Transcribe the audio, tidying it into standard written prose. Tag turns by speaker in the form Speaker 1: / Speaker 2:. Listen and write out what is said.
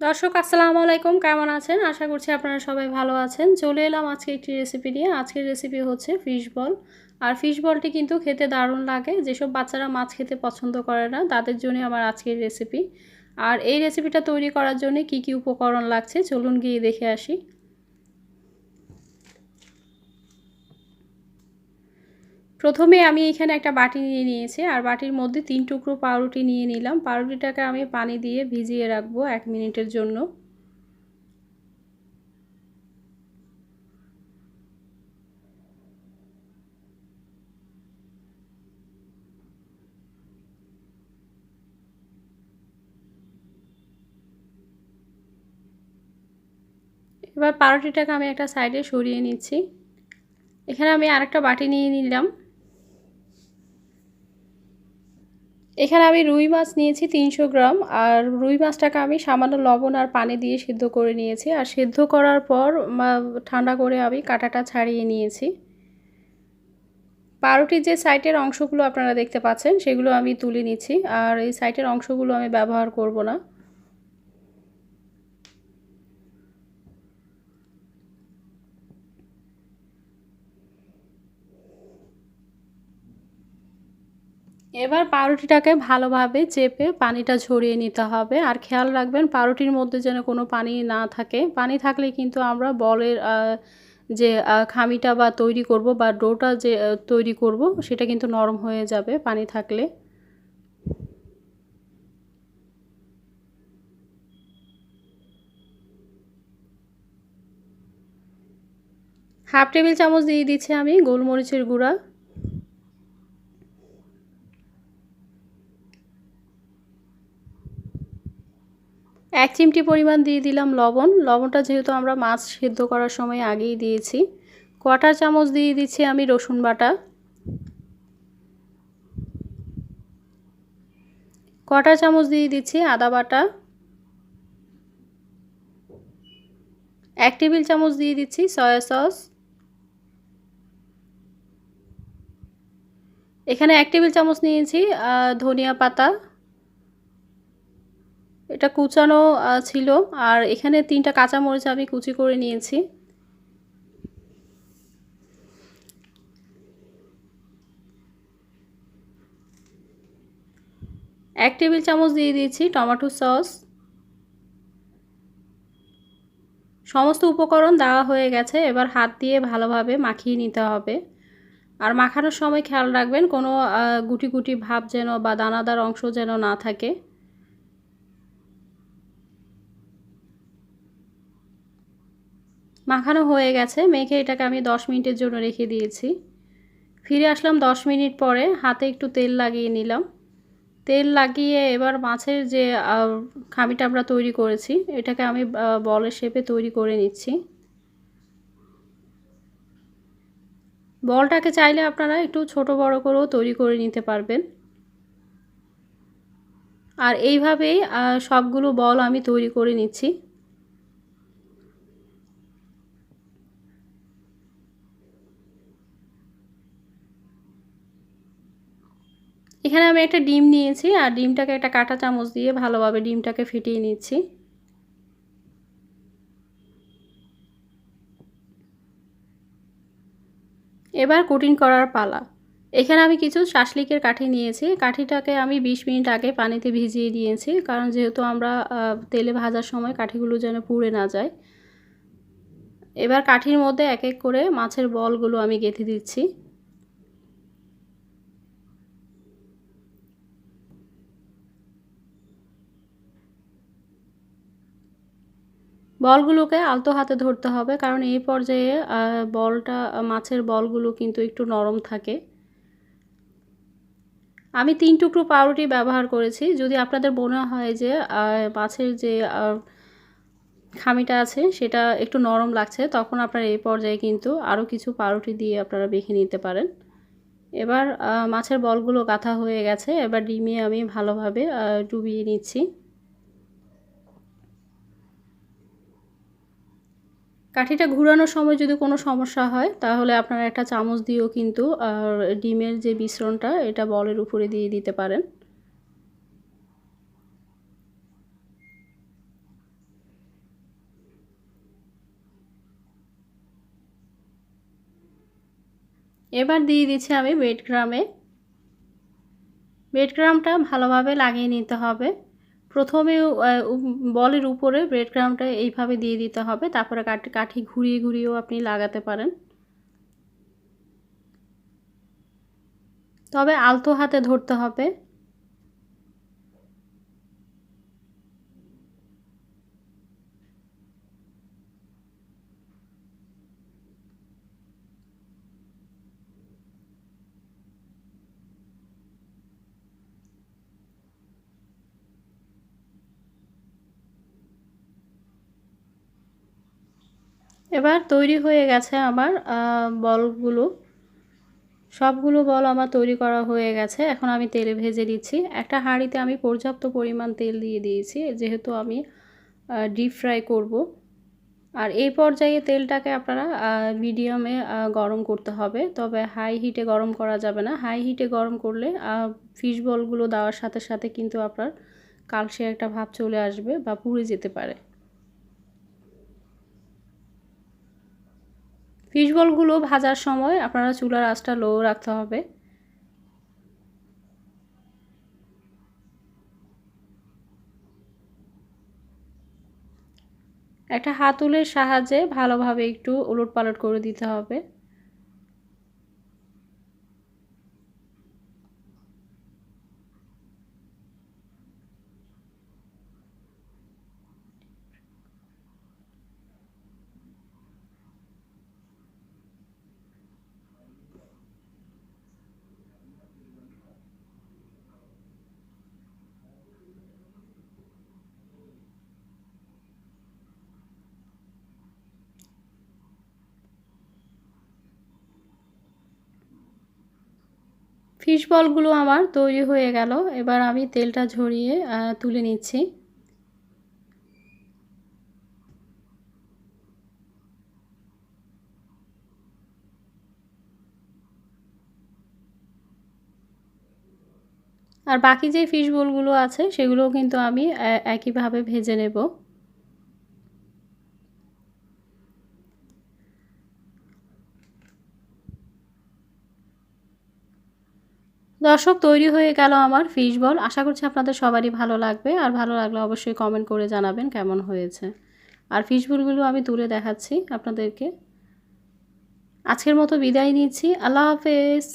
Speaker 1: দর্শক আসসালামু আলাইকুম, কেমন আছেন? আশা করছি আপনারা সবাই ভালো আছেন। চলে এলাম আজকে একটি রেসিপি নিয়ে। আজকের রেসিপি হচ্ছে ফিশ বল। আর ফিশ বলটি কিন্তু খেতে দারুণ লাগে। যেসব বাচ্চারা মাছ খেতে পছন্দ করে না তাদের জন্য আমার আজকের রেসিপি। আর এই রেসিপিটা তৈরি করার জন্য কি কি উপকরণ লাগছে চলুন গিয়ে দেখে আসি। প্রথমে আমি এখানে একটা বাটি নিয়ে নিয়েছি আর বাটির মধ্যে 3 টুকরো পাউরুটি নিয়ে নিলাম। পাউরুটিটাকে আমি পানি দিয়ে ভিজিয়ে রাখবো 1 মিনিটের জন্য। এবার পাউরুটিটাকে আমি একটা সাইডে সরিয়ে নিচ্ছি। এখানে আমি আরেকটা বাটি নিয়ে নিলাম। এখানে আমি রুই মাছ নিয়েছি 300 গ্রাম। আর রুই মাছটাকে আমি সামান্য লবণ আর পানি দিয়ে সিদ্ধ করে নিয়েছি। আর সিদ্ধ করার পর ঠান্ডা করে আমি কাঁটাটা ছাড়িয়ে নিয়েছি। পাউরুটির যে সাইডের অংশগুলো আপনারা দেখতে পাচ্ছেন সেগুলো আমি তুলে নিচ্ছি। আর এই সাইডের অংশগুলো আমি ব্যবহার করব না। এবার পাউরুটিটাকে ভালোভাবে চেপে পানিটা ঝরিয়ে নিতে হবে। আর খেয়াল রাখবেন পাউরুটির মধ্যে যেন কোনো পানি না থাকে। পানি থাকলে কিন্তু আমরা বলের যে খামিটা বা তৈরি করব বা ডোটা যে তৈরি করব সেটা কিন্তু নরম হয়ে যাবে পানি থাকলে। হাফ টেবিল চামচ দিয়ে দিচ্ছি আমি গোলমরিচের গুঁড়া। 1 চিমটি পরিমাণ দিয়ে দিলাম লবণ। লবণটা যেহেতু আমরা মাছ সিদ্ধ করার সময় আগেই দিয়েছি। 1/4 চামচ দিয়ে দিচ্ছি আমি রসুন বাটা। 1/4 চামচ দিয়ে দিচ্ছি আদা বাটা। 1 টেবিল চামচ দিয়ে দিচ্ছি সয়া সস। এখানে 1 টেবিল চামচ নিয়েছি ধনিয়া পাতা। এটা কুচানো ছিল। আর এখানে 3টা কাঁচামরিচ আমি কুচি করে নিয়েছি। 1 টেবিল চামচ দিয়ে দিয়েছি টমেটো সস। সমস্ত উপকরণ দেওয়া হয়ে গেছে। এবার হাত দিয়ে ভালোভাবে মাখিয়ে নিতে হবে। আর মাখানোর সময় খেয়াল রাখবেন কোনো গুটি গুটি ভাব যেন বা দানাদার অংশ যেন না থাকে। মাখানো হয়ে গেছে। মেখে এটাকে আমি 10 মিনিটের জন্য রেখে দিয়েছি। ফিরে আসলাম 10 মিনিট পরে। হাতে একটু তেল লাগিয়ে নিলাম। তেল লাগিয়ে এবার মাছের যে খামিটা আমরা তৈরি করেছি এটাকে আমি বলের শেপে তৈরি করে নিচ্ছি। বলটাকে চাইলে আপনারা একটু ছোট বড় করেও তৈরি করে নিতে পারবেন। আর এইভাবেই সবগুলো বল আমি তৈরি করে নিচ্ছি। এখানে আমি একটা ডিম নিয়েছি আর ডিমটাকে একটা কাঁটা চামচ দিয়ে ভালোভাবে ডিমটাকে ফেটিয়ে নিচ্ছি। এবার কোটিং করার পালা। এখানে আমি কিছু শাসলিকের কাঠি নিয়েছি। কাঠিটাকে আমি 20 মিনিট আগে পানিতে ভিজিয়ে দিয়েছি, কারণ যেহেতু আমরা তেলে ভাজার সময় কাঠিগুলো যেন পুড়ে না যায়। এবার কাঠির মধ্যে এক এক করে মাছের বলগুলো আমি গেঁথে দিচ্ছি। বলগুলোকে আলতো হাতে ধরতে হবে, কারণ এই পর্যায়ে মাছের বলগুলো কিন্তু একটু নরম থাকে। আমি 3 টুকরো পাউরুটি ব্যবহার করেছি। যদি আপনাদের মনে হয় যে মাছের যে খামিটা আছে সেটা একটু নরম লাগছে, তখন আপনারা এই পর্যায়ে কিন্তু আরও কিছু পাউরুটি দিয়ে আপনারা মেখে নিতে পারেন। এবার মাছের বলগুলো গাঁথা হয়ে গেছে। এবার ডিমে আমি ভালোভাবে ডুবিয়ে নিচ্ছি। কাঠিটা ঘুরানোর সময় যদি কোনো সমস্যা হয় তাহলে আপনারা একটা চামচ দিয়েও কিন্তু ডিমের যে মিশ্রণটা এটা বলের উপরে দিয়ে দিতে পারেন। এবার দিয়ে দিচ্ছি আমি ব্রেড ক্রাম্বটা ভালোভাবে লাগিয়ে নিতে হবে। প্রথমে বলের উপরে ব্রেড ক্রাম্বটা এইভাবে দিয়ে দিতে হবে, তারপরে কাঠি ঘুরিয়ে ঘুরিয়েও আপনি লাগাতে পারেন, তবে আলতো হাতে ধরতে হবে। এবার তৈরি হয়ে গেছে আমার বলগুলো, সবগুলো বল আমার তৈরি করা হয়ে গেছে। এখন আমি তেলে ভেজে দিচ্ছি। একটা হাঁড়িতে আমি পর্যাপ্ত পরিমাণ তেল দিয়ে দিয়েছি, যেহেতু আমি ডিপ ফ্রাই করব। আর এই পর্যায়ে তেলটাকে আপনারা মিডিয়ামে গরম করতে হবে, তবে হাই হিটে গরম করা যাবে না। হাই হিটে গরম করলে ফিশ বলগুলো দেওয়ার সাথে সাথে কিন্তু আপনার কালচে একটা ভাব চলে আসবে বা পুড়ে যেতে পারে। ফিশ বলগুলো ভাজার সময় আপনারা চুলার আঁচটা লো রাখতে হবে। একটা হাতুলের সাহায্যে ভালোভাবে একটু ওলটপালট করে দিতে হবে। ফিশ বলগুলো আমার তৈরি হয়ে গেল। এবার আমি তেলটা ঝরিয়ে তুলে নিচ্ছি। আর বাকি যে ফিশ বলগুলো আছে সেগুলোও কিন্তু আমি একইভাবে ভেজে নেব। দর্শক, তৈরি হয়ে গেল আমার ফিশ বল। আশা করছি আপনাদের সবারই ভালো লাগবে, আর ভালো লাগলে অবশ্যই কমেন্ট করে জানাবেন কেমন হয়েছে। আর ফিশ বলগুলো আমি তুলে দেখাচ্ছি আপনাদেরকে। আজকের মতো বিদায় নিচ্ছি। আল্লাহ হাফেজ।